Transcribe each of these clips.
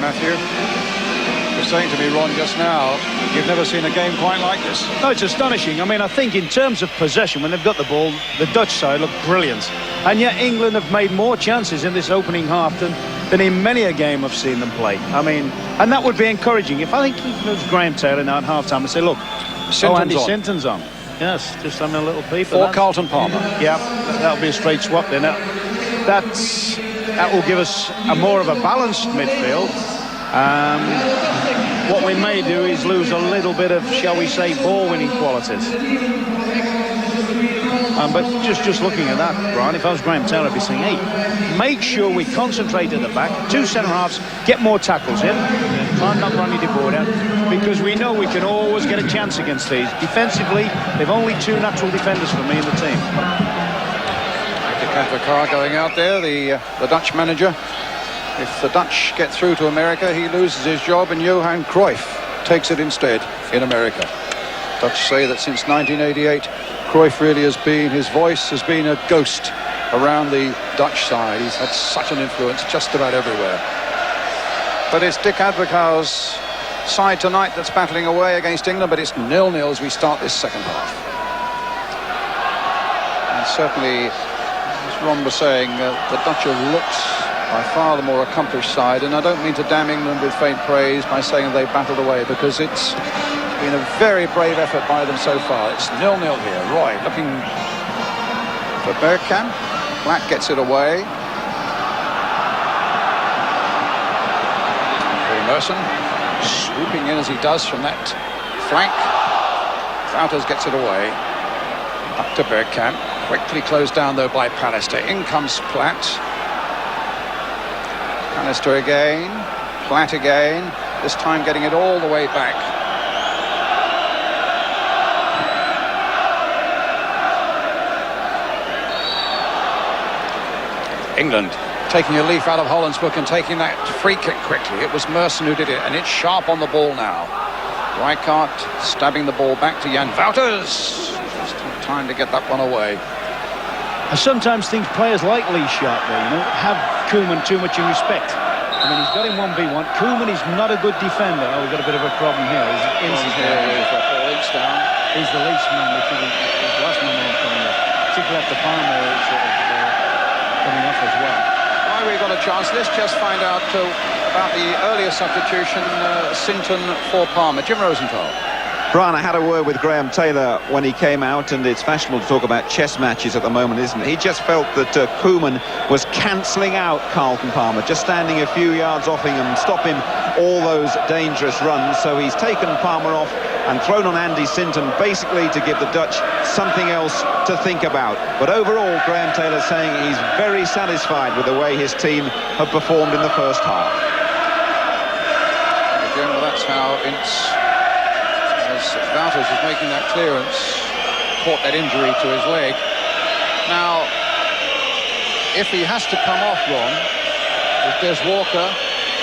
Matthew. You were saying to me, Ron, just now, you've never seen a game quite like this. No, it's astonishing. I mean, I think in terms of possession, when they've got the ball, the Dutch side look brilliant. And yet England have made more chances in this opening half than in many a game I've seen them play. I mean, and that would be encouraging. If I think it was Graham Taylor now at half-time and say, look, Andy Sinton's on. Yes, just having a little peep. For Carlton Palmer. Yeah, that'll be a straight swap then. That will give us more of a balanced midfield. What we may do is lose a little bit of, shall we say, ball-winning qualities. But just looking at that, Brian, if I was Graham Taylor, I'd be saying, hey, make sure we concentrate at the back. 2 centre-halves, get more tackles in. Try and knock Ronnie de Boer out, because we know we can always get a chance against these. Defensively, they've only 2 natural defenders for me in the team. Car going out there, the Dutch manager. If the Dutch get through to America, he loses his job, and Johan Cruyff takes it instead in America. Dutch say that since 1988, Cruyff really has been, his voice has been a ghost around the Dutch side. He's had such an influence just about everywhere. But it's Dick Advocaat's side tonight that's battling away against England, but it's 0-0 as we start this second half. And certainly, as Ron was saying, the Dutch have looked by far the more accomplished side, and I don't mean to damn England with faint praise by saying they battled away, because it's been a very brave effort by them so far. It's 0-0 here. Roy looking for Bergkamp. Platt gets it away. Merson swooping in as he does from that flank. Wouters gets it away. Up to Bergkamp. Quickly closed down though by Pallister. In comes Platt. Pallister again. Platt again. This time getting it all the way back. England taking a leaf out of Holland's book and taking that free kick quickly. It was Merson who did it, and it's sharp on the ball now. Rijkaard stabbing the ball back to Jan Wouters. Just time to get that one away. I sometimes think players like Lee Sharp, have Koeman too much in respect. I mean, he's got him 1v1. Koeman is not a good defender. Oh, we've got a bit of a problem here. He's down. He's the least man. He's the last man coming up. Particularly after Palmer is coming off as well. Why we got a chance? Let's just find out about the earlier substitution, Sinton for Palmer. Jim Rosenthal. Brian, I had a word with Graham Taylor when he came out, and it's fashionable to talk about chess matches at the moment, isn't it? He just felt that Koeman was cancelling out Carlton Palmer, just standing a few yards off him and stopping all those dangerous runs. So he's taken Palmer off and thrown on Andy Sinton, basically to give the Dutch something else to think about. But overall, Graham Taylor's saying he's very satisfied with the way his team have performed in the first half. Again, well, that's how it's... Wouters was making that clearance, caught that injury to his leg. Now, if he has to come off, Ron, with Des Walker,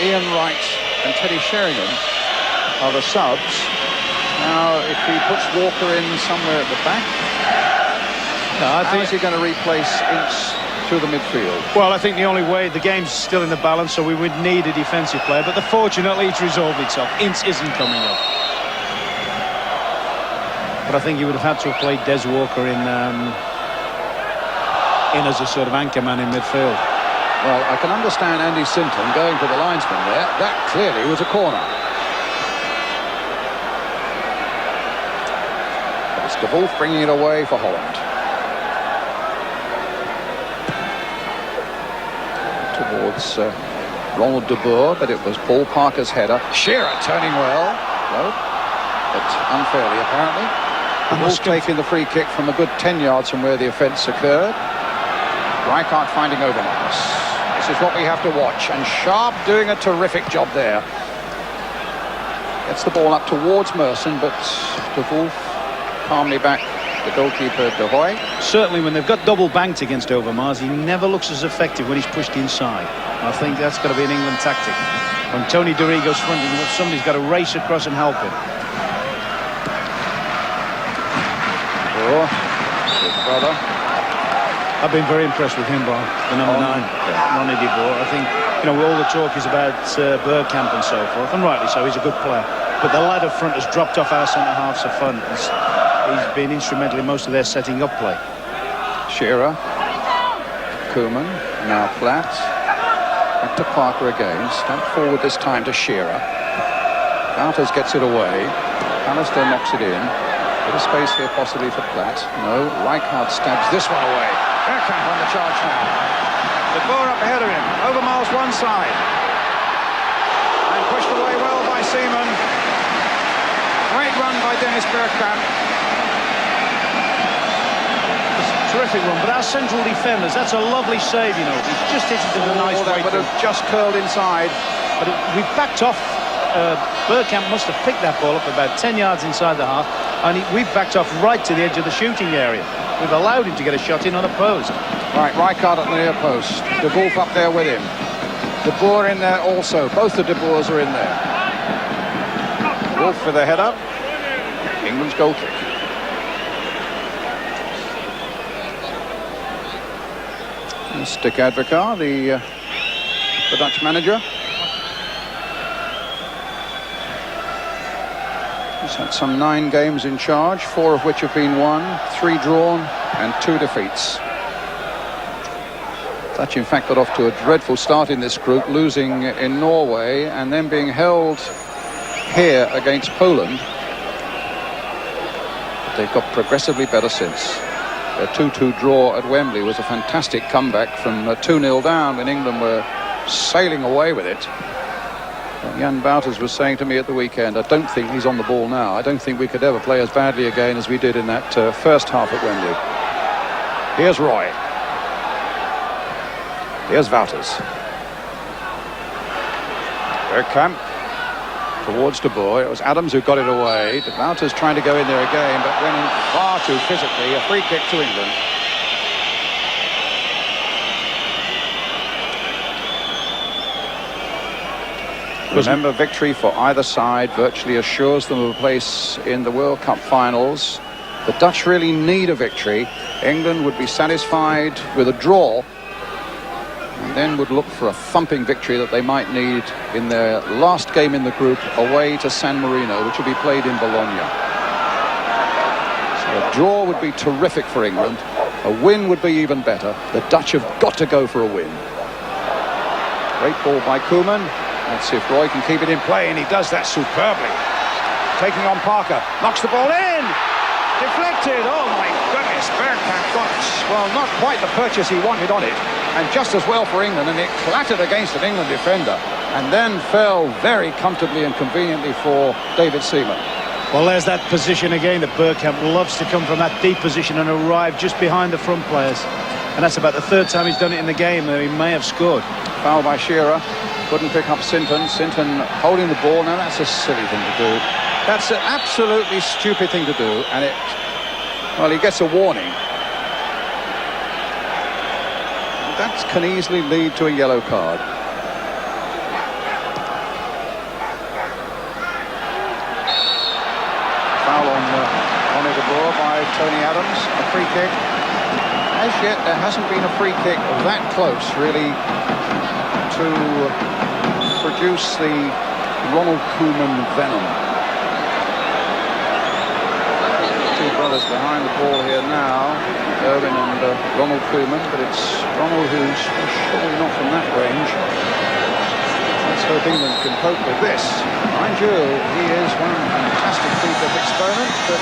Ian Wright and Teddy Sheringham are the subs. Now, if he puts Walker in somewhere at the back, how is he going to replace Ince through the midfield? Well, I think the only way, the game's still in the balance, so we would need a defensive player, but fortunately it's resolved itself. Ince isn't coming up. But I think he would have had to have played Des Walker in as a sort of anchor man in midfield. Well, I can understand Andy Sinton going to the linesman there. That clearly was a corner. But it's De Wolf bringing it away for Holland. Towards Ronald de Boer, but it was Paul Parker's header. Shearer turning well. No, but unfairly apparently. Wolf taking the free kick from a good 10 yards from where the offence occurred. Rijkaard finding Overmars. This is what we have to watch, and Sharp doing a terrific job there. Gets the ball up towards Merson, but De Wolf calmly back the goalkeeper De Hoy. Certainly when they've got double banked against Overmars, he never looks as effective when he's pushed inside. I think that's got to be an England tactic. When Tony Dorigo's fronting him up, somebody's got to race across and help him. Big brother. I've been very impressed with him, Bob, the number 9, Ronnie de Boer. I think, you know, all the talk is about Bergkamp and so forth, and rightly so, he's a good player. But the lad up front has dropped off our centre-halves of fun. He's been instrumental in most of their setting up play. Shearer, Koeman, now Platt. Back to Parker again. Stamped forward this time to Shearer. Wouters gets it away. Alistair knocks it in. Bit of space here possibly for Platt. No, Rijkaard stabs this one away. Bergkamp on the charge now. The ball up ahead of him. Over miles one side. And pushed away well by Seaman. Great run by Dennis Bergkamp. Terrific run, but our central defenders, that's a lovely save, you know. He's just hit it in a nice way. That would have just curled inside. But we backed off. Bergkamp must have picked that ball up about 10 yards inside the half, and we backed off right to the edge of the shooting area. We've allowed him to get a shot in on a post. Right, Rijkaard at the near post. De Wolf up there with him. De Boer in there also. Both the De Boers are in there. Wolf for the header. England's goal kick. Dick Advocaat, the Dutch manager. He's had some 9 games in charge, 4 of which have been won, 3 drawn and 2 defeats. Dutch in fact got off to a dreadful start in this group, losing in Norway and then being held here against Poland. But they've got progressively better since. Their 2-2 draw at Wembley was a fantastic comeback from 2-0 down when England were sailing away with it. Jan Wouters was saying to me at the weekend, I don't think he's on the ball now. I don't think we could ever play as badly again as we did in that first half at Wembley. Here's Roy. Here's Wouters. Bergkamp towards De Boer. It was Adams who got it away. De Wouters trying to go in there again, but went in far too physically. A free kick to England. Remember, victory for either side virtually assures them of a place in the World Cup finals. The Dutch really need a victory. England would be satisfied with a draw and then would look for a thumping victory that they might need in their last game in the group away to San Marino, which will be played in Bologna. So a draw would be terrific for England. A win would be even better. The Dutch have got to go for a win. Great ball by Koeman. Let's see if Roy can keep it in play, and he does that superbly. Taking on Parker, knocks the ball in, deflected. Oh my goodness, Bergkamp got, well, not quite the purchase he wanted on it, and just as well for England, and it clattered against an England defender and then fell very comfortably and conveniently for David Seaman. Well, there's that position again that Bergkamp loves to come from, that deep position and arrive just behind the front players, and that's about the 3rd time he's done it in the game. He may have scored. Foul by Shearer. Couldn't pick up Sinton. Sinton holding the ball. Now that's a silly thing to do. That's an absolutely stupid thing to do, and it, well, he gets a warning. That can easily lead to a yellow card. Foul on Ronald de Boer by Tony Adams. A free kick. As yet, there hasn't been a free kick that close, really, to produce the Ronald Koeman venom. Two brothers behind the ball here now, Irwin and Ronald Koeman, but it's Ronald who's surely not from that range. Let's hope England can cope with this. Mind you, he is one fantastic piece of experiment, but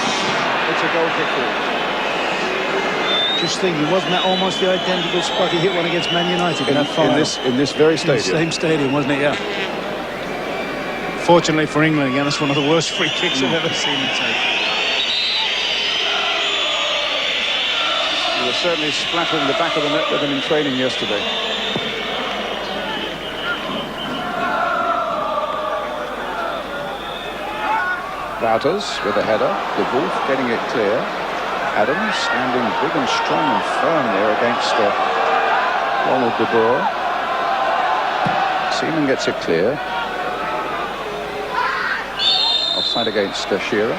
it's a goal kick forward. Just thinking, wasn't that almost the identical spot he hit one against Man United in that final? In this very stadium. In the same stadium, wasn't it? Yeah. Fortunately for England, again, it's one of the worst free kicks I've ever seen him take. He was certainly splattering the back of the net with him in training yesterday. Wouters with a header. De Wolf getting it clear. Adams standing big and strong and firm there against Ronald de Boer. Seaman gets it clear. Offside against Shearer.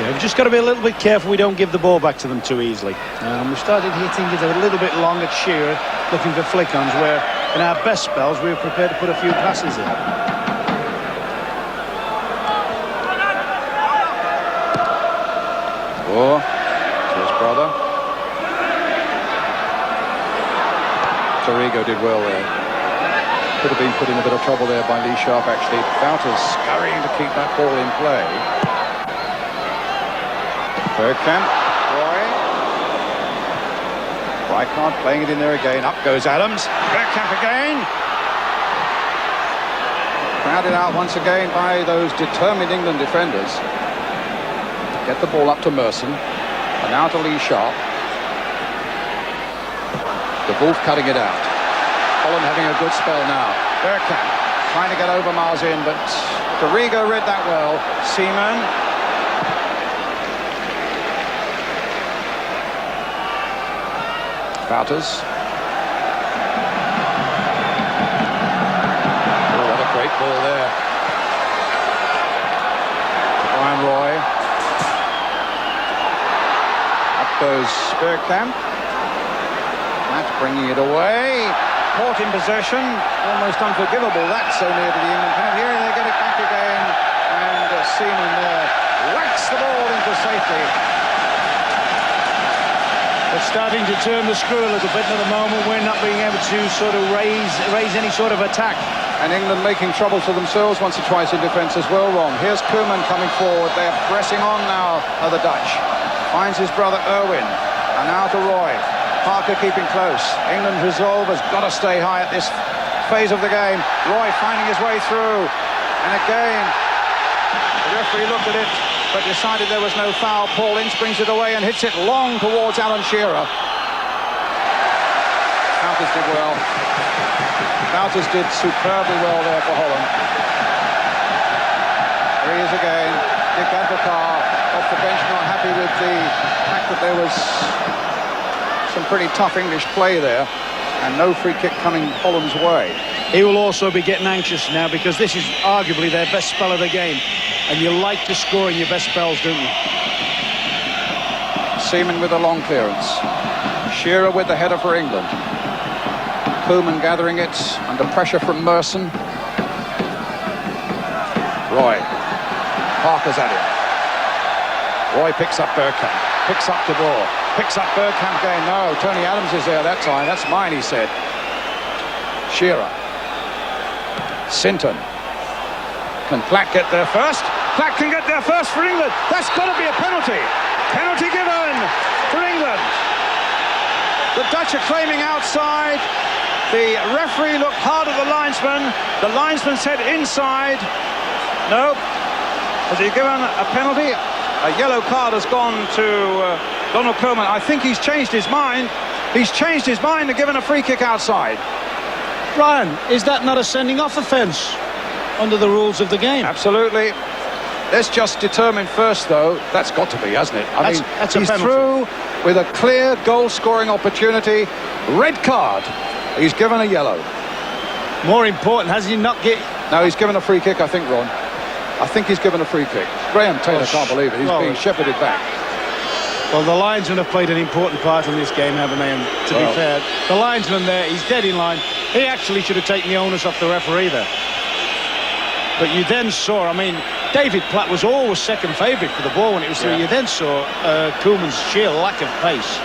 Yeah, we've just got to be a little bit careful we don't give the ball back to them too easily. We started hitting it a little bit long at Shearer, looking for flick-ons, where in our best spells we were prepared to put a few passes in. Oh, to his brother. Torrigo did well there. Could have been put in a bit of trouble there by Lee Sharp, actually. Wouters scurrying to keep that ball in play. Bergkamp, Roy. Rijkaard playing it in there again. Up goes Adams. Bergkamp again. Crowded out once again by those determined England defenders. Get the ball up to Merson. And now to Lee Sharp. The Wolf cutting it out. Holland having a good spell now. Bergkamp trying to get over Mars in, but Torrigo read that well. Seaman. Wouters. Oh, what a great ball there. Brian Roy. Up goes Bergkamp. That's bringing it away. Caught in possession. Almost unforgivable. That's so near to the England penalty. Here they get it back again. And Seaman there whacks the ball into safety. It's starting to turn the screw a little bit, and at the moment we're not being able to sort of raise any sort of attack. And England making trouble for themselves once or twice in defence as well, Ron. Here's Koeman coming forward. They're pressing on now, are the Dutch. Finds his brother Irwin. And now to Roy. Parker keeping close. England's resolve has got to stay high at this phase of the game. Roy finding his way through. And again, the referee looked at it, but decided there was no foul. Paul Ince brings it away and hits it long towards Alan Shearer. Wouters did well. Wouters did superbly well there for Holland. Here he is again. Dick Advocaat off the bench, not happy with the fact that there was some pretty tough English play there and no free kick coming Holland's way. He will also be getting anxious now, because this is arguably their best spell of the game. And you like to score in your best spells, don't you? Seaman with a long clearance. Shearer with the header for England. Koeman gathering it under pressure from Merson. Roy. Parker's at it. Roy picks up Bergkamp. Picks up the ball. Picks up Bergkamp again. No, Tony Adams is there that time. That's mine, he said. Shearer. Sinton. Can Platt get there first? Platt can get there first for England. That's got to be a penalty. Penalty given for England. The Dutch are claiming outside. The referee looked hard at the linesman. The linesman said inside. No. Has he given a penalty? A yellow card has gone to Ronald Koeman. I think he's changed his mind. He's changed his mind and given a free kick outside. Ryan, is that not a sending off offence under the rules of the game? Absolutely. Let's just determine first, though. That's got to be, hasn't it? I mean, that's he's a penalty. through with a clear goal-scoring opportunity. Red card. He's given a yellow. More important, has he not get? No, he's given a free kick, I think, Ron. I think he's given a free kick. Graham Taylor can't believe it. He's being shepherded back. Well, the linesmen have played an important part in this game, haven't they? And to be fair, the linesman there, he's dead in line. He actually should have taken the onus off the referee there. But you then saw, I mean, David Platt was always second favourite for the ball when it was through. You then saw Koeman's sheer lack of pace.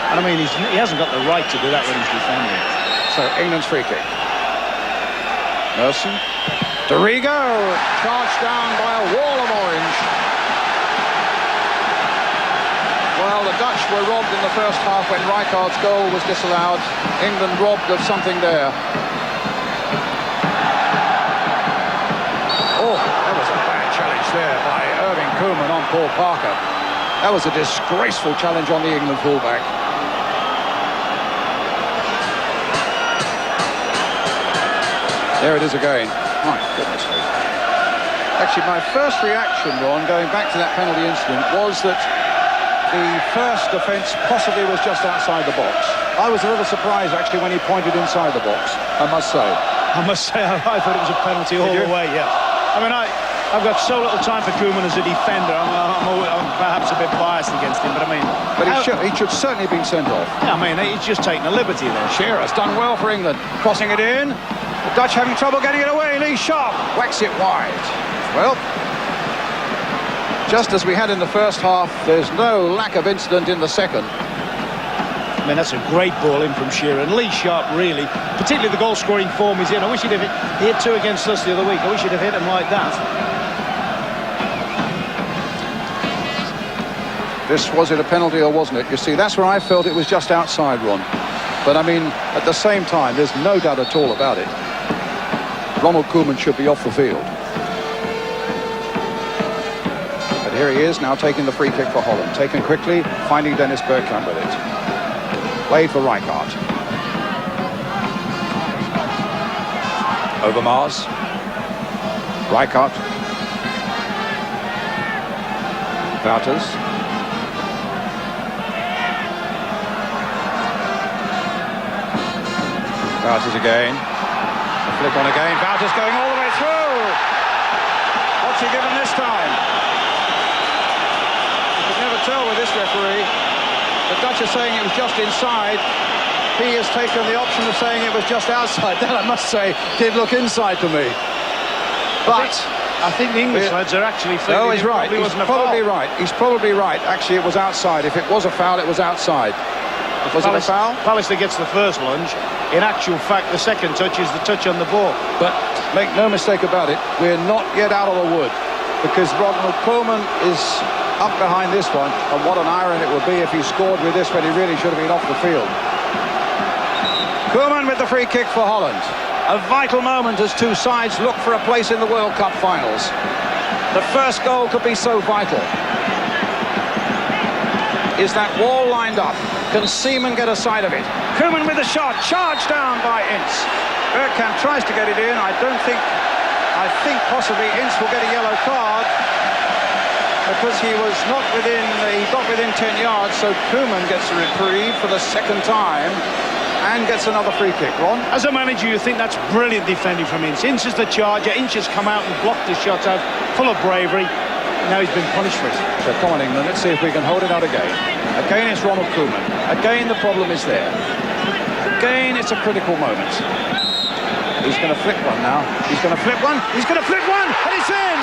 And I mean, he hasn't got the right to do that when he's defending. So, England's free kick. Merson. Torrigo charged down by a wall of orange. Well, the Dutch were robbed in the first half when Rijkaard's goal was disallowed. England robbed of something there. Oh, that was a bad challenge there by Irving Koeman on Paul Parker. That was a disgraceful challenge on the England fullback. There it is again. My goodness me. Actually, my first reaction, Ron, going back to that penalty incident, was that the first offence possibly was just outside the box. I was a little surprised, actually, when he pointed inside the box, I must say. I must say, I thought it was a penalty all the way, yeah. I mean, I've got so little time for Koeman as a defender. I'm perhaps a bit biased against him, but I mean... But he should certainly have been sent off. Yeah, I mean, he's just taken a liberty there. Shearer's done well for England. Crossing it in. The Dutch having trouble getting it away. Lee Sharp whacks it wide. Well, just as we had in the first half, there's no lack of incident in the second. I mean, that's a great ball in from Shearer. And Lee Sharp, really, particularly the goal-scoring form he's in. I wish he'd have he hit 2 against us the other week. I wish he'd have hit him like that. This, was it a penalty or wasn't it? You see, that's where I felt it was just outside, Ron. But, I mean, at the same time, there's no doubt at all about it. Ronald Koeman should be off the field. But here he is now taking the free kick for Holland. Taken quickly, finding Dennis Bergkamp with it. Played for Rijkaard. Overmars. Rijkaard. Wouters. Wouters again. A flick on again. Wouters going all the way through. What's he given this time? You could never tell with this referee. The Dutch are saying it was just inside. He has taken the option of saying it was just outside. That, I must say, did look inside to me. But I think the English lads are actually thinking no, he's right. He's probably right. He's probably right. Actually, it was outside. If it was a foul, it was outside. Was it a foul? Pallister gets the first lunge. In actual fact, the second touch is the touch on the ball. But make no mistake about it, we're not yet out of the wood, because Ronald Koeman is up behind this one, and what an irony it would be if he scored with this when he really should have been off the field. Koeman with the free kick for Holland. A vital moment as two sides look for a place in the World Cup finals. The first goal could be so vital. Is that wall lined up? Can Seaman get a side of it? Koeman with a shot, charged down by Ince. Bergkamp tries to get it in. I think possibly Ince will get a yellow card, because he was not within, he got within 10 yards, so Koeman gets a reprieve for the second time and gets another free kick. Ron? As a manager, you think that's brilliant defending from Ince. Ince is the charger. Ince has come out and blocked the shot out, full of bravery. Now he's been punished for it. So come on, England, let's see if we can hold it out again. Again, it's Ronald Koeman. Again, the problem is there. Again, it's a critical moment. He's going to flip one now. He's going to flip one. He's going to flip one, and it's in!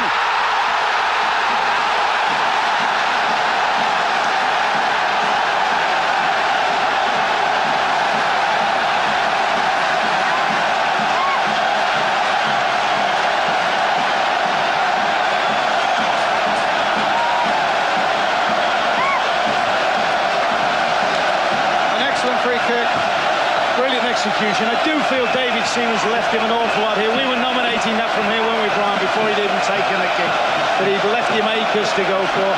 Execution. I do feel David Seaman's left him an awful lot here. We were nominating that from here, when we Brian, before he'd even taken the kick. But he'd left him acres to go for.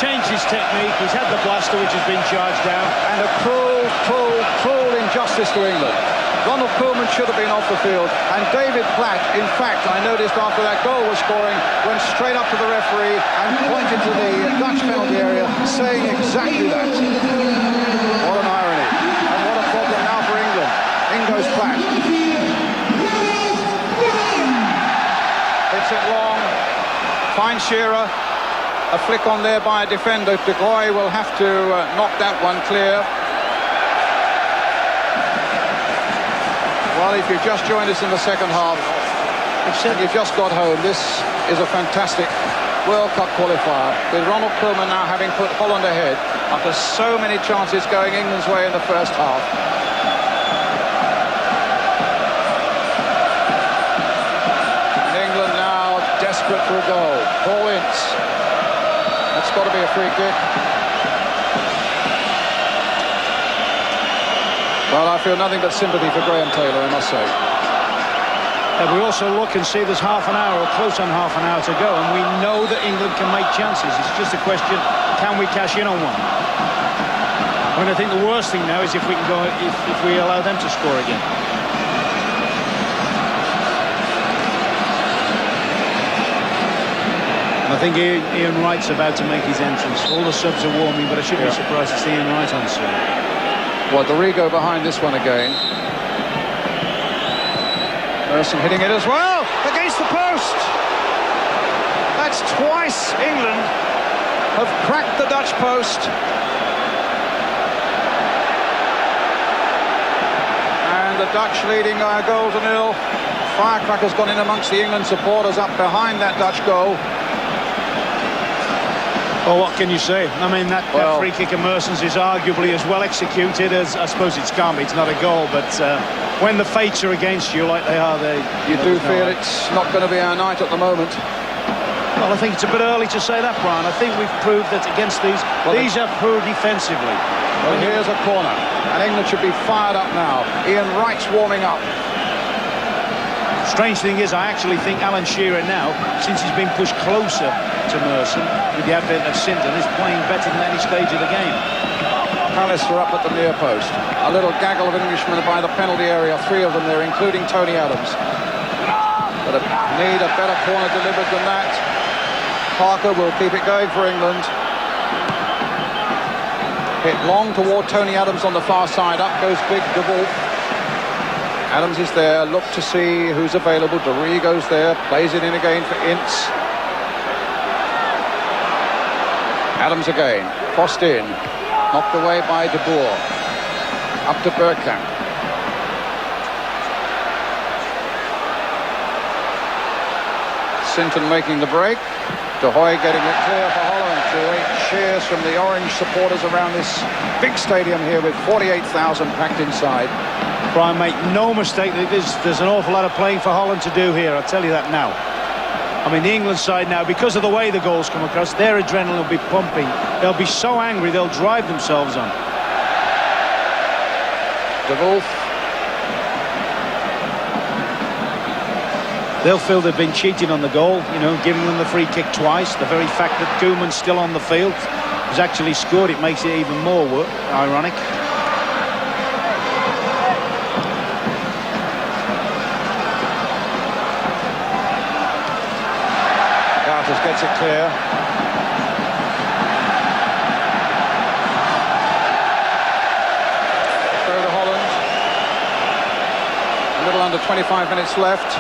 Changed his technique. He's had the blaster, which has been charged down. And a cruel injustice to England. Ronald Koeman should have been off the field. And David Platt, in fact, I noticed after that goal was scoring, went straight up to the referee and pointed to the Dutch penalty area, saying exactly that. What an irony. And what a problem now for England. In goes Platt. Hits it long. Finds Shearer. A flick on there by a defender. De Goey will have to knock that one clear. Well, if you've just joined us in the second half, and you've just got home, this is a fantastic World Cup qualifier, with Ronald Koeman now having put Holland ahead after so many chances going England's way in the first half. Desperate for a goal. Paul Ince. That's got to be a free kick. Well, I feel nothing but sympathy for Graham Taylor, I must say. And we also look and see there's half an hour, or close on half an hour to go, and we know that England can make chances. It's just a question, can we cash in on one? I mean, I think the worst thing now is if we can go, if we allow them to score again. I think Ian Wright's about to make his entrance. All the subs are warming, but I shouldn't be surprised to see Ian Wright on soon. Well, Dorigo behind this one again. Merson hitting it as well, against the post. That's twice England have cracked the Dutch post. And the Dutch leading by a goal to nil. Firecrackers gone in amongst the England supporters up behind that Dutch goal. Well, what can you say? I mean, that free kick of Merson's is arguably as well executed as, I suppose it's not a goal, but when the fates are against you like they are, you do feel it's not going to be our night at the moment. Well, I think it's a bit early to say that, Brian. I think we've proved that against these are poor defensively. Well, here's a corner, and England should be fired up now. Ian Wright's warming up. Strange thing is, I actually think Alan Shearer now, since he's been pushed closer to Merson with the advent of Sinton, is playing better than any stage of the game. Palace are up at the near post. A little gaggle of Englishmen by the penalty area, 3 of them there, including Tony Adams. But need a better corner delivered than that. Parker will keep it going for England. Hit long toward Tony Adams on the far side. Up goes big De Wolf. Adams is there, look to see who's available. Dorigo's there, plays it in again for Ince. Adams again, crossed in, knocked away by De Boer. Up to Bergkamp. Sinton making the break. De Hoy getting it clear for Holland. 2-8 cheers from the orange supporters around this big stadium here with 48,000 packed inside. Brian, make no mistake, there's an awful lot of playing for Holland to do here, I'll tell you that now. I mean, the England side now, because of the way the goals come across, their adrenaline will be pumping. They'll be so angry, they'll drive themselves on. De Wolf. They'll feel they've been cheated on the goal, you know, giving them the free kick twice. The very fact that Koeman's still on the field, has actually scored, it makes it even more ironic. Gets it clear. Throw to Holland. A little under 25 minutes left.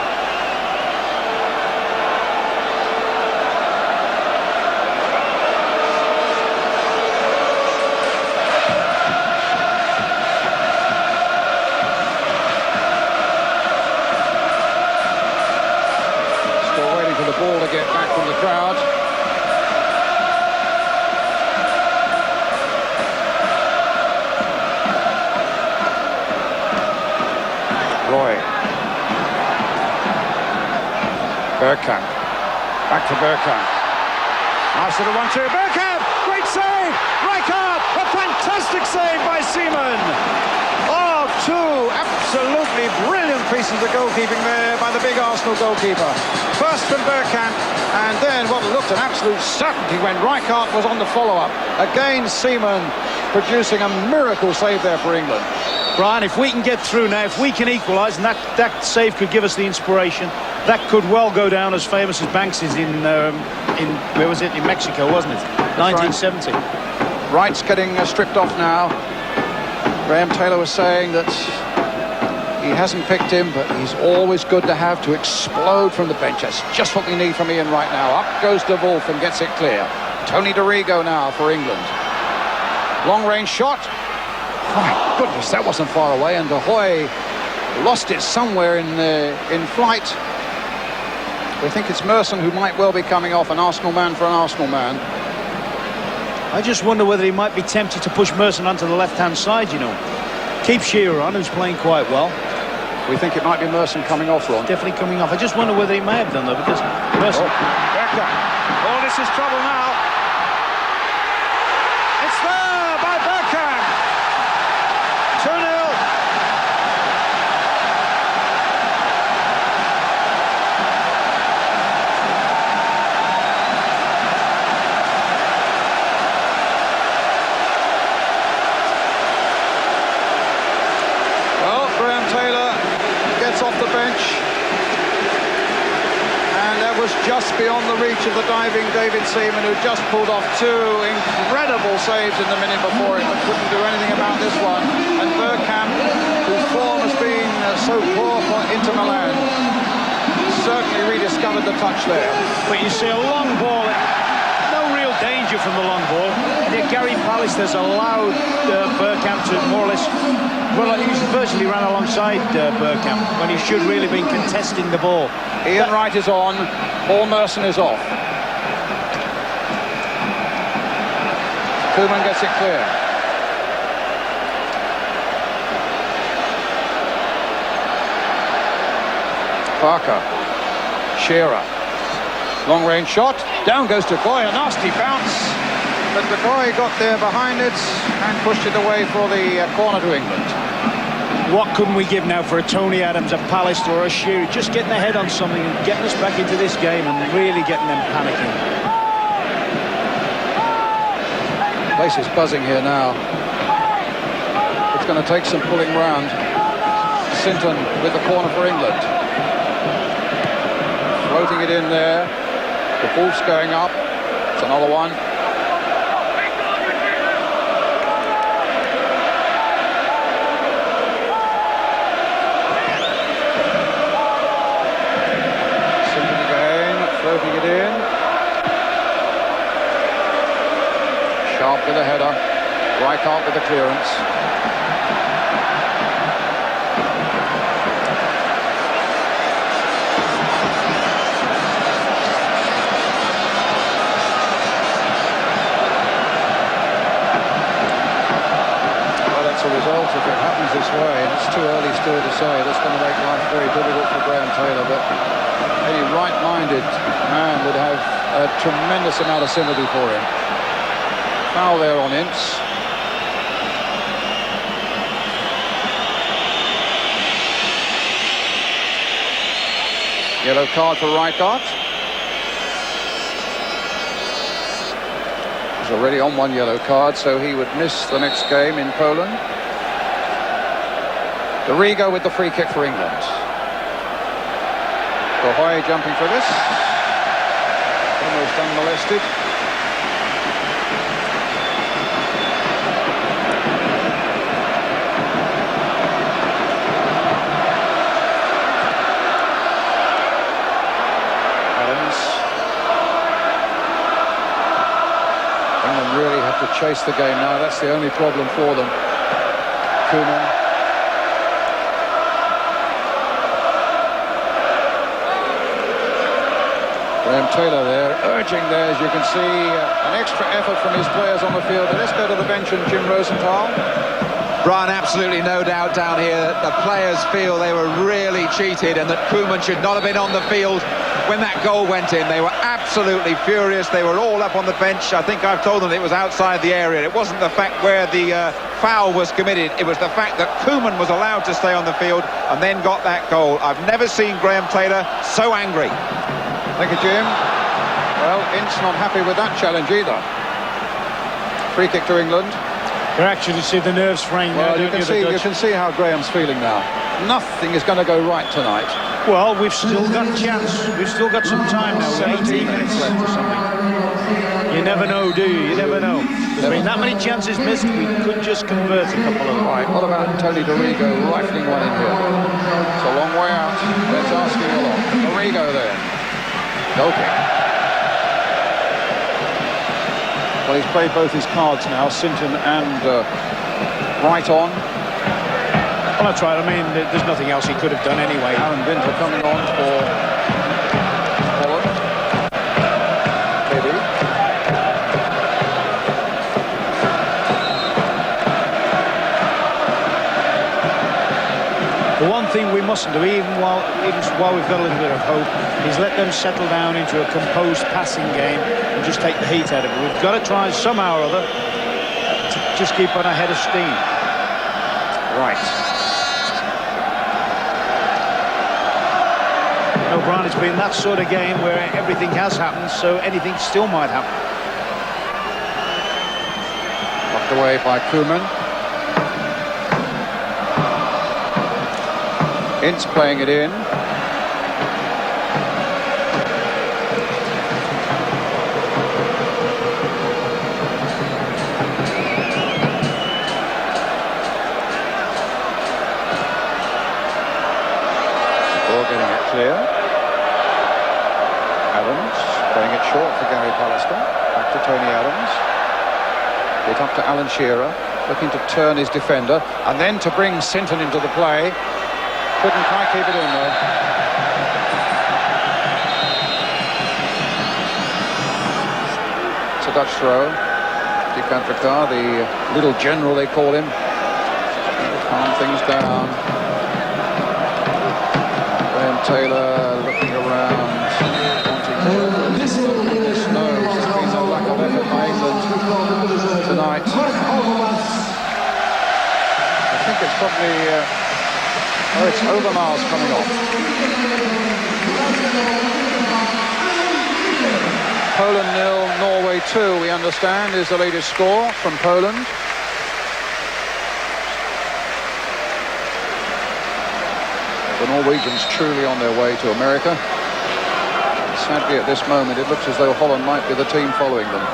Still waiting for the ball to get back from the crowd. Bergkamp. Back to Bergkamp. Nice little 1-2. Bergkamp! Great save! Rijkaard! A fantastic save by Seaman! Oh, 2 absolutely brilliant pieces of goalkeeping there by the big Arsenal goalkeeper. First from Bergkamp, and then what looked an absolute certainty when Rijkaard was on the follow-up. Again, Seaman producing a miracle save there for England. Brian, if we can get through now, if we can equalise, and that save could give us the inspiration, that could well go down as famous as Banks's in where was it? In Mexico, wasn't it? 1970. Wright's getting stripped off now. Graham Taylor was saying that he hasn't picked him, but he's always good to have to explode from the bench. That's just what we need from Ian right now. Up goes De Wolf and gets it clear. Tony Dorigo now for England. Long-range shot. My goodness, that wasn't far away, and De Hoy lost it somewhere in flight. I think it's Merson who might well be coming off, an Arsenal man for an Arsenal man. I just wonder whether he might be tempted to push Merson onto the left-hand side, you know. Keep Shearer on, who's playing quite well. We think it might be Merson coming off, Ron. Definitely coming off. I just wonder whether he may have done, though, because Merson... Oh, this is trouble now. It's there by Bergkamp. 2-0. Well, Graham Taylor gets off the bench. And that was just beyond the reach of the diving David Seaman, who just pulled off 2 incredible saves in the minute before it, but couldn't do anything about this one. And Bergkamp, whose form has been so poor for Inter Milan, certainly rediscovered discovered the touch there. But you see a long ball, no real danger from the long ball. And yet Gary Pallister's allowed Bergkamp to more or less, well, he's virtually ran alongside Bergkamp when he should really been contesting the ball. Ian Wright is on, Paul Merson is off. Koeman gets it clear. Parker, Shearer, long range shot, down goes De Goey, a nasty bounce, but De Goey got there behind it and pushed it away for the corner to England. What couldn't we give now for a Tony Adams, a Pallister or a Shearer, just getting their head on something and getting us back into this game and really getting them panicking. The place is buzzing here now. It's going to take some pulling round. Sinton with the corner for England. Floating it in there. The ball's going up. It's another one. Sinton again, floating it in. Sharp with a header. Rijkaard with the clearance. Result if it happens this way, and it's too early still to say. That's going to make life very difficult for Graham Taylor, but any right-minded man would have a tremendous amount of sympathy for him. Foul there on Ince. Yellow card for Rijkaard. He's already on one yellow card, so he would miss the next game in Poland. Dorigo with the free kick for England. Kohoy jumping for this. Almost unmolested. Adams. England really have to chase the game now. That's the only problem for them. Koeman. Graham Taylor there, urging there, as you can see, an extra effort from his players on the field. But let's go to the bench and Jim Rosenthal. Brian, absolutely no doubt down here that the players feel they were really cheated and that Koeman should not have been on the field when that goal went in. They were absolutely furious. They were all up on the bench. I think I've told them it was outside the area. It wasn't the fact where the foul was committed. It was the fact that Koeman was allowed to stay on the field and then got that goal. I've never seen Graham Taylor so angry. Thank you, Jim. Well, Ince not happy with that challenge either. Free kick to England. You actually see the nerves fraying. Well, you can see how Graham's feeling now. Nothing is going to go right tonight. Well, we've still got a chance. We've still got some time now. 18 minutes left or something. You never know, do you? You never know. There's been that many chances missed. We could just convert a couple of them. Right, what about Tony Dorigo rifling one in here? It's a long way out. That's asking a lot. Dorigo there. Goal kick. Well, he's played both his cards now, Sinton and Right on. Well, that's right. I mean, there's nothing else he could have done anyway. Aaron Winter coming on for Holland. Maybe. The one thing we mustn't do, even while we've got a little bit of hope, is let them settle down into a composed passing game and just take the heat out of it. We've got to try somehow or other to just keep on a head of steam. Right. No, Brian, it's been that sort of game where everything has happened, so anything still might happen. Knocked away by Koeman. Ince playing it in. Ball getting it clear. short for Gary Pallister. Back to Tony Adams. Hit up to Alan Shearer, looking to turn his defender, and then to bring Sinton into the play. Couldn't quite keep it in though. It's a Dutch throw. Dick Van der Kar, the little general they call him, will calm things down. Graham Taylor looking around, wanting to knows there's been a lack of effort by England tonight. I think it's probably it's Overmars coming off. Poland 0, Norway 2, we understand, is the latest score from Poland. The Norwegians truly on their way to America. Sadly, at this moment, it looks as though Holland might be the team following them.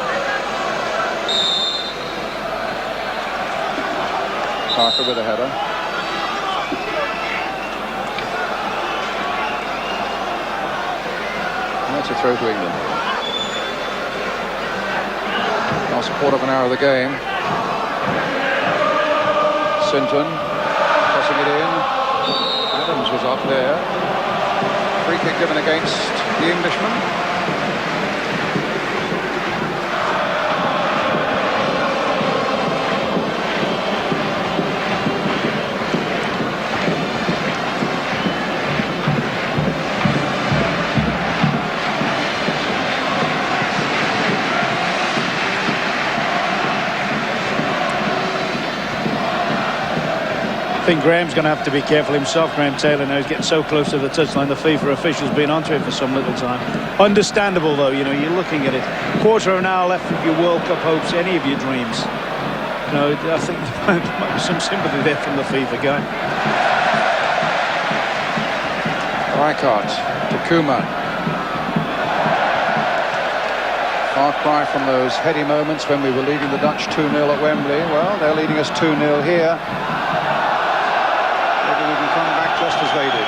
Parker with a header. And that's a throw to England. Last quarter of an hour of the game. Sinton crossing it in. Adams was up there. Free kick given against the Englishman. I think Graham's going to have to be careful himself. Graham Taylor now, he's getting so close to the touchline. The FIFA official's been onto him for some little time. Understandable though, you know, you're looking at it. Quarter of an hour left of your World Cup hopes, any of your dreams. You know, I think there might be some sympathy there from the FIFA guy. Rijkaard to Koeman. Far cry from those heady moments when we were leading the Dutch 2-0 at Wembley. Well, they're leading us 2-0 here. Just as they did.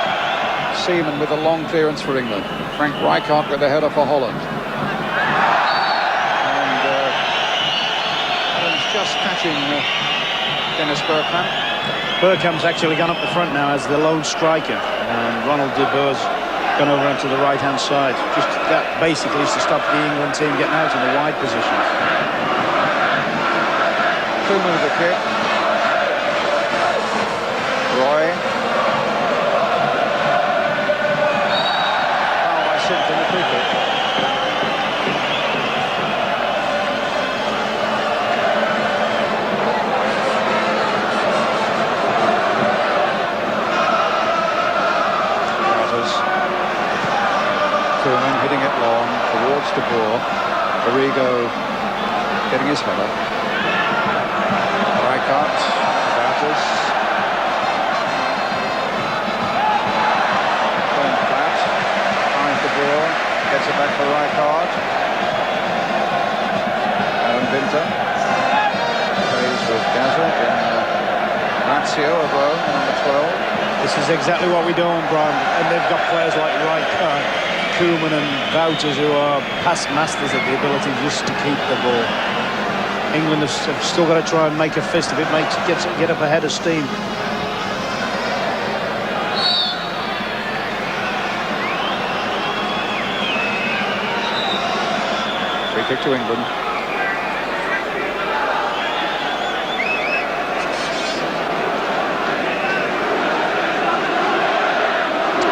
Seaman with a long clearance for England. Frank Rijkaard with the header for Holland. And Holland's just catching Dennis Bergkamp. Bergkamp's actually gone up the front now as the lone striker. And Ronald de Boer's gone over onto the right-hand side. Just that basically is to stop the England team getting out in the wide positions. Koeman with the kick. Roy. Simpson the free kick. Koeman hitting it long towards De Boer. Arrigo getting his header. Rijkaard, Basten. Gets it back for Rijkaard. Alan Winter plays with Gaza in Lazio of Rome, number 12. This is exactly what we do on Brian, and they've got players like Rijkaard, Koeman and Wouters who are past masters at the ability just to keep the ball. England have still got to try and make a fist of it, get up ahead of steam. Kick to England.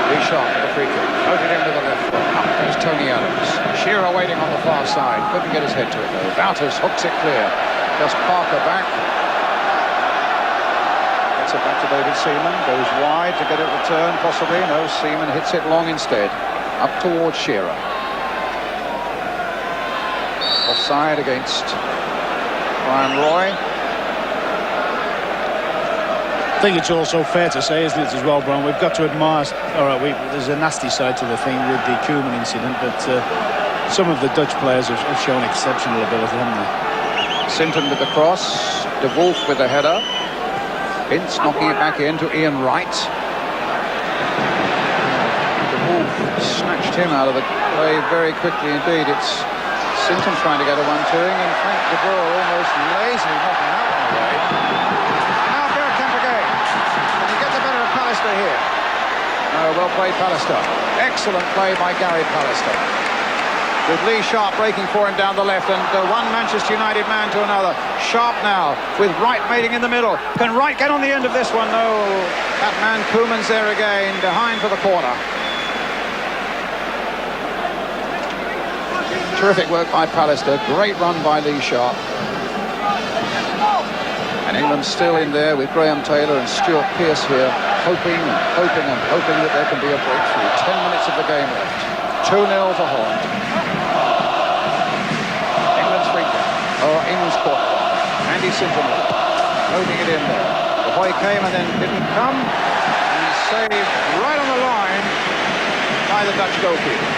Big shot for the free kick. Floated in with the left foot. Up goes Tony Adams. Shearer waiting on the far side. Couldn't get his head to it though. Wouters hooks it clear. Just Parker back. Gets it back to David Seaman. Goes wide to get it returned possibly. No, Seaman hits it long instead. Up towards Shearer. Offside against Brian Roy. I think it's also fair to say, isn't it, as well, Brian, we've got to admire, all right, there's a nasty side to the thing with the Koeman incident, but some of the Dutch players have shown exceptional ability, haven't they? Sinton with the cross, De Wolf with the header. Ince knocking it back in to Ian Wright. De Wolf snatched him out of the play very quickly indeed. It's Sinton trying to get a one-twooing, and Frank de Boer almost lazily knocking out on the way. Now Bergkamp again. Can he get the better of Pallister here? No, well played Pallister. Excellent play by Gary Pallister. With Lee Sharp breaking for him down the left, and one Manchester United man to another. Sharp now with Wright mating in the middle. Can Wright get on the end of this one? No. That man Koeman's there again, behind for the corner. Terrific work by Pallister. Great run by Lee Sharp. And England still in there with Graham Taylor and Stuart Pearce here, hoping that there can be a breakthrough. 10 minutes of the game left. 2-0 to Holland. England's free kick. England's corner. Andy Sinton loading it in there. The boy came and then didn't come. And saved right on the line by the Dutch goalkeeper.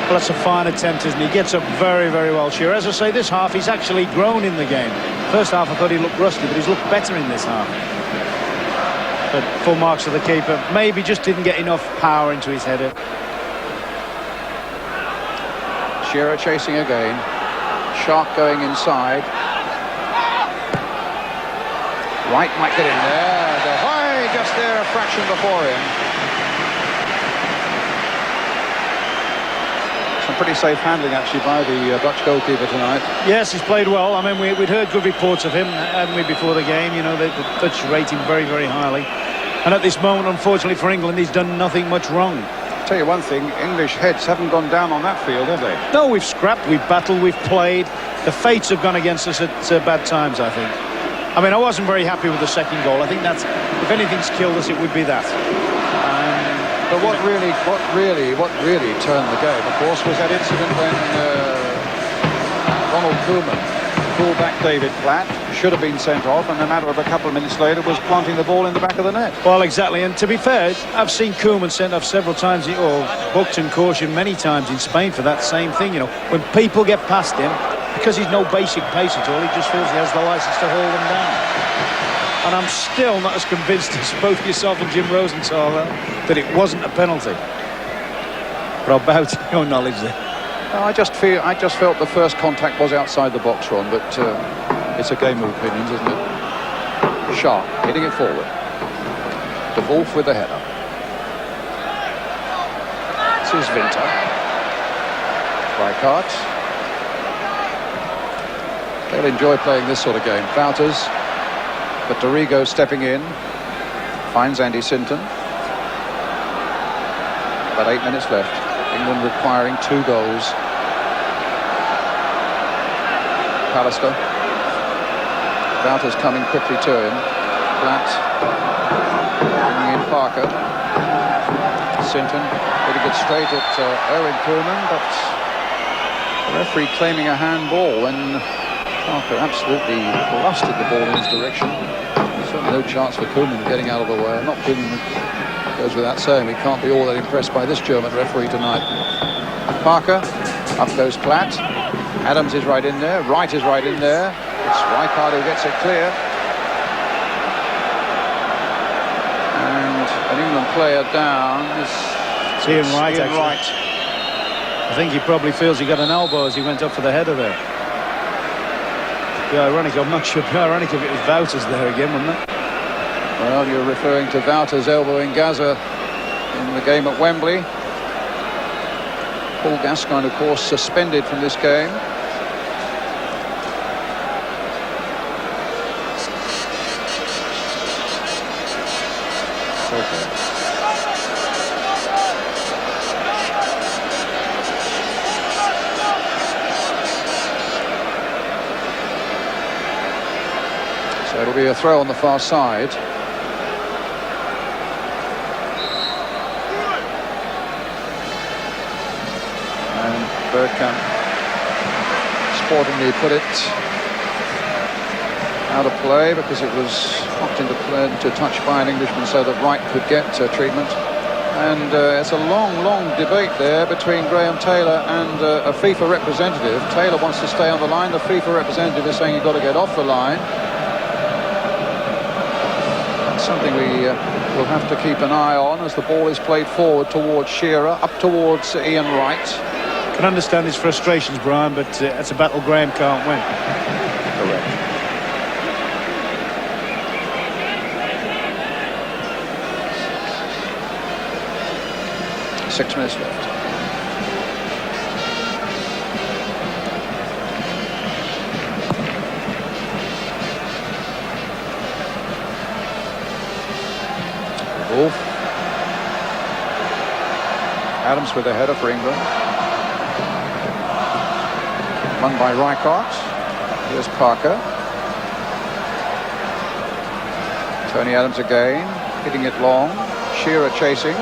Well, that's a fine attempt, isn't he? He gets up very, very well, Shearer. As I say, this half he's actually grown in the game. First half I thought he looked rusty, but he's looked better in this half. But full marks to the keeper. Maybe just didn't get enough power into his header. Shearer chasing again. Sharp going inside. Wright might get in there. De Hoy just there a fraction before him. Some pretty safe handling actually by the Dutch goalkeeper tonight. Yes, he's played well. I mean, we'd heard good reports of him, hadn't we, before the game? You know, the Dutch rate him very, very highly. And at this moment, unfortunately for England, he's done nothing much wrong. I'll tell you one thing, English heads haven't gone down on that field, have they? No, we've scrapped, we've battled, we've played. The fates have gone against us at bad times, I think. I mean, I wasn't very happy with the second goal. I think that's, if anything's killed us, it would be that. But what really turned the game, of course, was that incident when Ronald Koeman pulled back David Platt, should have been sent off, and a matter of a couple of minutes later was planting the ball in the back of the net. Well, exactly, and to be fair, I've seen Koeman sent off several times, or booked and cautioned many times in Spain for that same thing. You know, when people get past him, because he's no basic pace at all, he just feels he has the licence to hold them down. And I'm still not as convinced as both yourself and Jim Rosenthal that it wasn't a penalty. But I'll bow to your knowledge there. No, I just felt the first contact was outside the box, Ron, but it's a game of opinions, isn't it? Sharp hitting it forward. De Wolf with the header. This is Winter. Rijkaard. They'll enjoy playing this sort of game. Wouters. But Dorigo stepping in, finds Andy Sinton. About 8 minutes left. England requiring 2 goals. Pallister. Wouters coming quickly to him. Platt. Bringing in Parker. Sinton. Pretty good straight at Owen Koeman, but the referee claiming a handball when Parker absolutely blasted the ball in his direction. Certainly no chance for Koeman getting out of the way. Not Koeman, goes without saying, we can't be all that impressed by this German referee tonight. Parker, up goes Platt. Adams is right in there. Wright is right in there. It's Rijkaard who gets it clear. And an England player down is Ian Wright, Ian Wright. I think he probably feels he got an elbow as he went up for the header there. Be ironic, I'm not sure. It'd be ironic if it was Wouters there again, wouldn't it? Well, you're referring to Wouters elbowing Gaza in the game at Wembley. Paul Gascoigne, of course, suspended from this game. Okay. So it'll be a throw on the far side. And Bergkamp sportingly put it out of play because it was knocked into touch by an Englishman so that Wright could get treatment. And it's a long debate there between Graham Taylor and a FIFA representative. Taylor wants to stay on the line. The FIFA representative is saying you've got to get off the line. That's something we we'll have to keep an eye on as the ball is played forward towards Shearer, up towards Ian Wright. I can understand his frustrations, Brian, but it's a battle Graham can't win. Correct. Six minutes left. Wolf. Adams with a header for England. Won by Rijkaard. Here's Parker. Tony Adams again, hitting it long. Shearer chasing.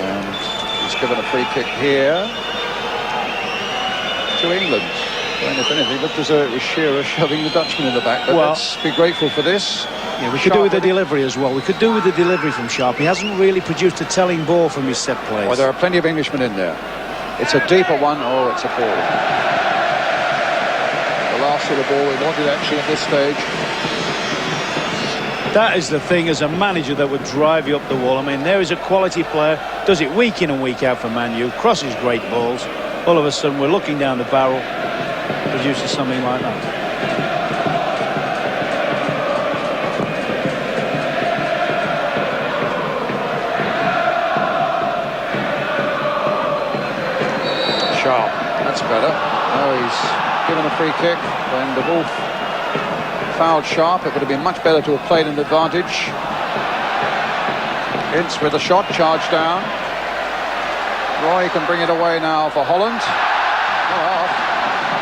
And he's given a free kick here to England. And if anything, it looked as though it was Shearer shoving the Dutchman in the back. But well, let's be grateful for this. Yeah, we could do with the delivery as well. We could do with the delivery from Sharp. He hasn't really produced a telling ball from his set plays. Well, there are plenty of Englishmen in there. It's a deeper one, or it's a ball. The last sort of ball we wanted actually at this stage. That is the thing as a manager that would drive you up the wall. I mean, there is a quality player, does it week in and week out for Man U, crosses great balls. All of a sudden, we're looking down the barrel, produces something like that. Sharp, that's better. Now he's given a free kick, and the Wolf fouled Sharp. It would have been much better to have played an advantage. Ince with a shot, charged down. Roy can bring it away now for Holland.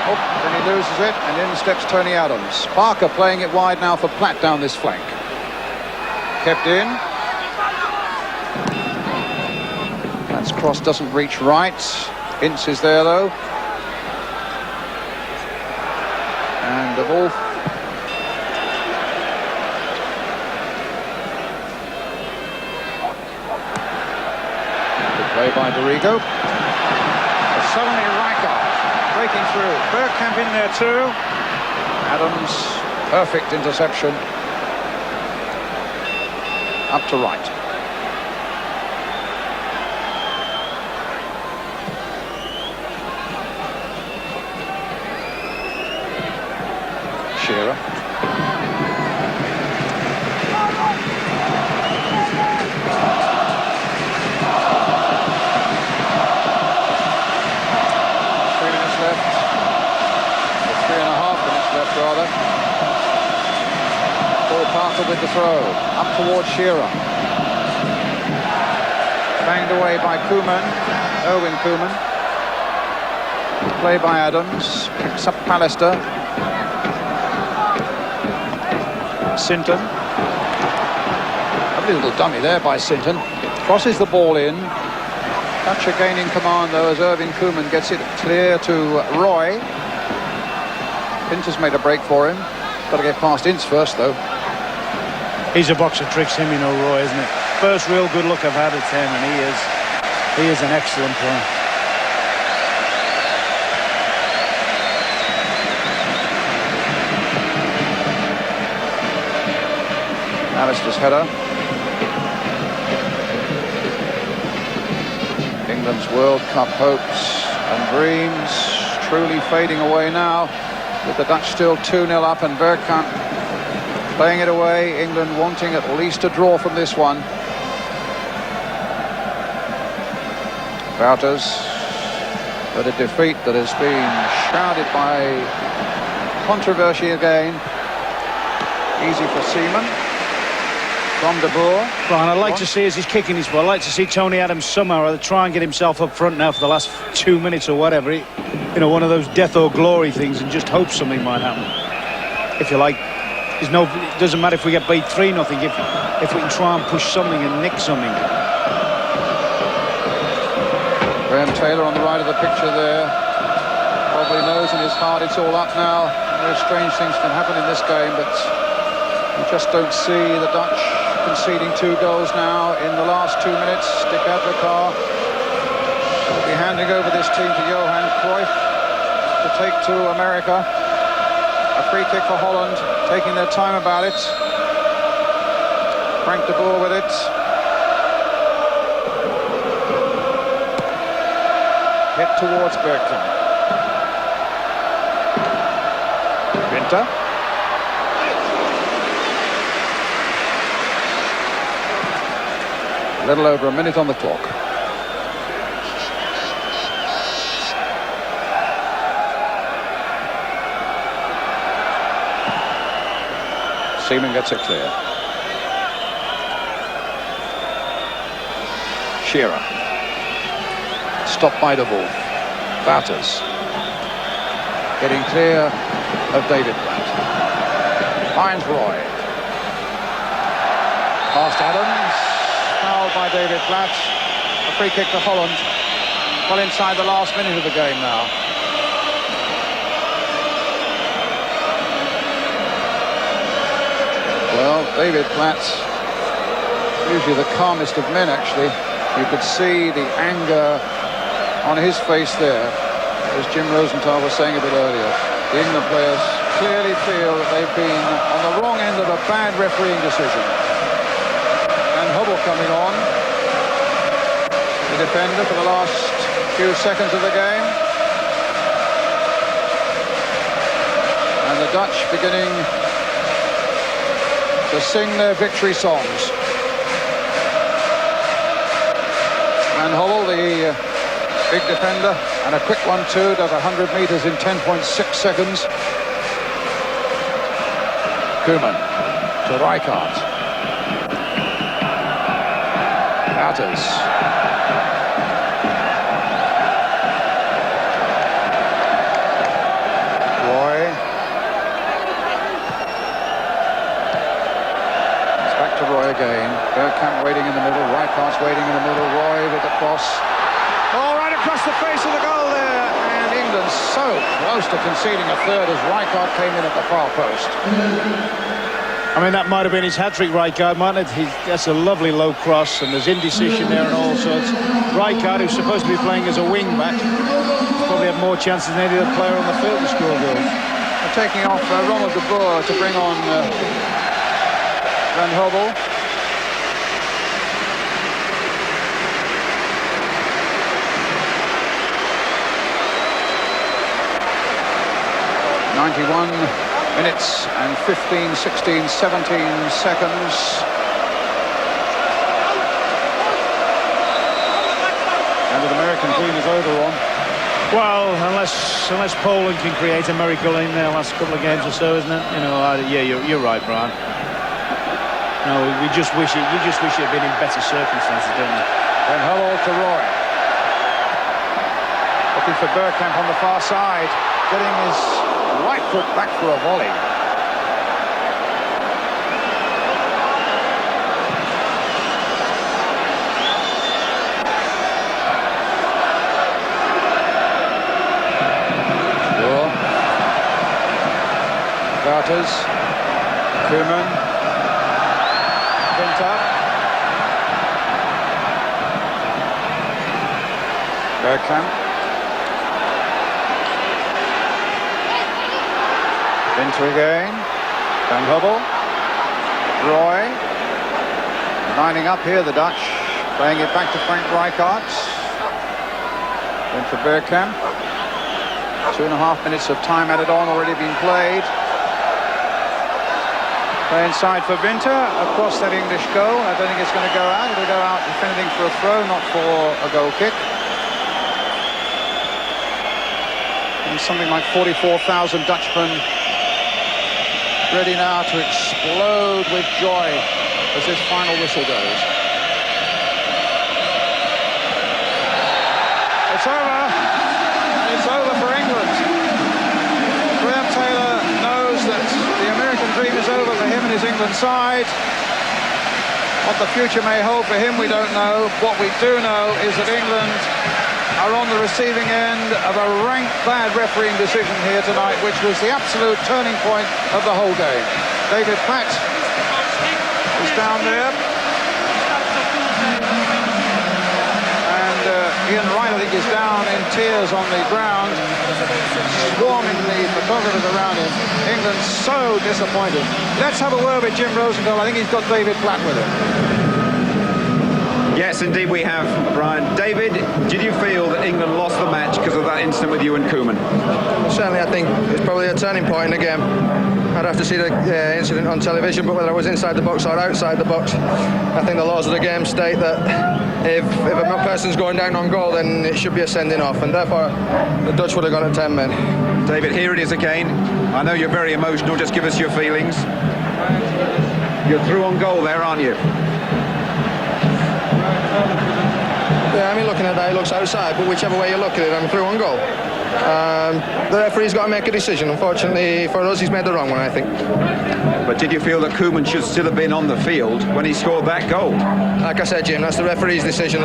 Oh, then he loses it, and in steps Tony Adams. Parker playing it wide now for Platt down this flank. Kept in. That's cross doesn't reach right. Ince is there though. And the Wolf. Good play by Dorigo. Suddenly Rijkaard breaking through. Bergkamp in there too. Adams, perfect interception. Up to right. Shearer. Rather. Paul Parker with the throw. Up towards Shearer. Banged away by Koeman. Owen Koeman. Play by Adams. Picks up Pallister. Sinton. Lovely little dummy there by Sinton. Crosses the ball in. Dutch again in command though as Irving Koeman gets it clear to Roy. Pinter's made a break for him. Got to get past Ince first, though. He's a box of tricks, him, you know, Roy, isn't it? First real good look I've had at him, and he is an excellent player. Alistair's header. England's World Cup hopes and dreams truly fading away now. With the Dutch still 2-0 up and Bergkamp playing it away. England wanting at least a draw from this one. Wouters, but a defeat that has been shrouded by controversy again. Easy for Seaman. From De Boer. Brian, I'd like to see, as he's kicking his ball, I'd like to see Tony Adams somehow or try and get himself up front now for the last 2 minutes or whatever. You know, one of those death or glory things, and just hope something might happen. If you like, it doesn't matter if we get beat 3-0 if we can try and push something and nick something. Graham Taylor on the right of the picture there. Probably knows in his heart it's all up now. Very strange things can happen in this game, but you just don't see the Dutch conceding 2 goals now in the last 2 minutes. Dick Advocaat will be handing over this team to Johan Cruyff to take to America. A free kick for Holland, taking their time about it. Frank de Boer with it. Hit towards Bergkamp. Winter. A little over a minute on the clock. Seaman gets it clear. Shearer. Stopped by the ball. Batters. Getting clear of David Platt. Finds Roy. Past Adams. Fouled by David Platt. A free kick to Holland. Well inside the last minute of the game now. Well, David Platt, usually the calmest of men actually. You could see the anger on his face there, as Jim Rosenthal was saying a bit earlier. The England players clearly feel that they've been on the wrong end of a bad refereeing decision. And Hubble coming on, the defender for the last few seconds of the game. And the Dutch beginning to sing their victory songs. And Hubble, the big defender, and a quick one too, does 100 metres in 10.6 seconds. Koeman to Rijkaard. Batters. Roy. It's back to Roy again. Bergkamp waiting in the middle. Rijkaard's waiting in the middle. Roy with the cross. Oh, right across the face of the goal there. And England so close to conceding a third as Rijkaard came in at the far post. I mean, that might have been his hat-trick, Rijkaard, mightn't it? That's a lovely low cross, and there's indecision there and all sorts. Rijkaard, who's supposed to be playing as a wing-back, probably had more chances than any other player on the field to score goals. They're taking off Ronald de Boer to bring on Van Hubble. minutes and 15, 16, 17 seconds. And an American team is over on. Well, unless Poland can create a miracle in their last couple of games or so, isn't it? You know, yeah, you're right, Brian. No, you just wish it had been in better circumstances, don't you? Then hello to Roy. Looking for Bergkamp on the far side, getting his right foot back for a volley. Batters, Koeman, Winter, Bergkamp, Winter again, Van Hubble, Roy, lining up here the Dutch, playing it back to Frank Rijkaard, then for Bergkamp, 2.5 minutes of time added on, already been played. Play inside for Winter, across that English goal. I don't think it's going to go out. It'll go out, if anything, for a throw, not for a goal kick. And something like 44,000 Dutchmen ready now to explode with joy as this final whistle goes. It's over. It's over for England. Graham Taylor knows that the American dream is over for him and his England side. What the future may hold for him, we don't know. What we do know is that England are on the receiving end of a rank bad refereeing decision here tonight, which was the absolute turning point of the whole game. David Platt is down there. And Ian Wright, I think, is down in tears on the ground. swarming the photographers around him. England so disappointed. Let's have a word with Jim Rosenthal. I think he's got David Platt with him. Yes, indeed we have, Brian. David, did you feel that England lost the match because of that incident with you and Koeman? Certainly, I think it's probably a turning point in the game. I'd have to see the incident on television, but whether I was inside the box or outside the box, I think the laws of the game state that if a person's going down on goal, then it should be a sending off, and therefore the Dutch would have gone at 10 men. David, here it is again. I know you're very emotional. Just give us your feelings. You're through on goal there, aren't you? Yeah, I mean, looking at that, it looks outside, but whichever way you look at it, I'm through on goal. The referee's got to make a decision. Unfortunately for us, he's made the wrong one, I think. But did you feel that Koeman should still have been on the field when he scored that goal? Like I said, Jim, that's the referee's decision.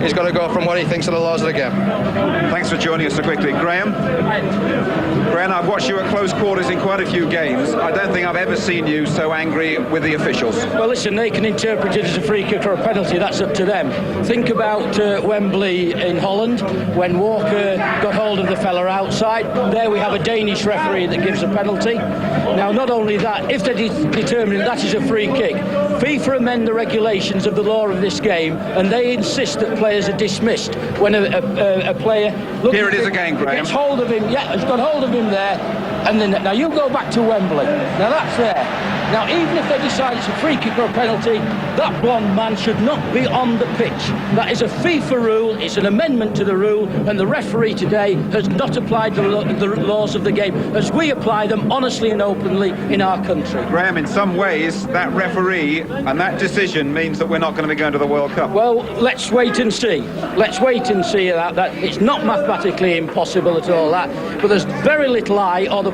He's got to go from what he thinks are the laws of the game. Thanks for joining us so quickly. Graham, I've watched you at close quarters in quite a few games. I don't think I've ever seen you so angry with the officials. Well, listen, they can interpret it as a free kick or a penalty. That's up to them. Think about Wembley in Holland when Walker got hold of the fella outside. There we have a Danish referee that gives a penalty. Now, not only that, if they're determining that is a free kick, FIFA amend the regulations of the law of this game, and they insist that players are dismissed when a player... Look, here it is again, Graham. Gets hold of him, he's got hold of him there, and then now you go back to Wembley. Now that's there. Now, even if they decide it's a free kick or a penalty, that blonde man should not be on the pitch. That is a FIFA rule, it's an amendment to the rule, and the referee today has not applied the laws of the game as we apply them honestly and openly in our country. Graham, in some ways, that referee and that decision means that we're not going to be going to the World Cup. Well, let's wait and see. Let's wait and see that it's not mathematically impossible at all, that, but there's very little I or the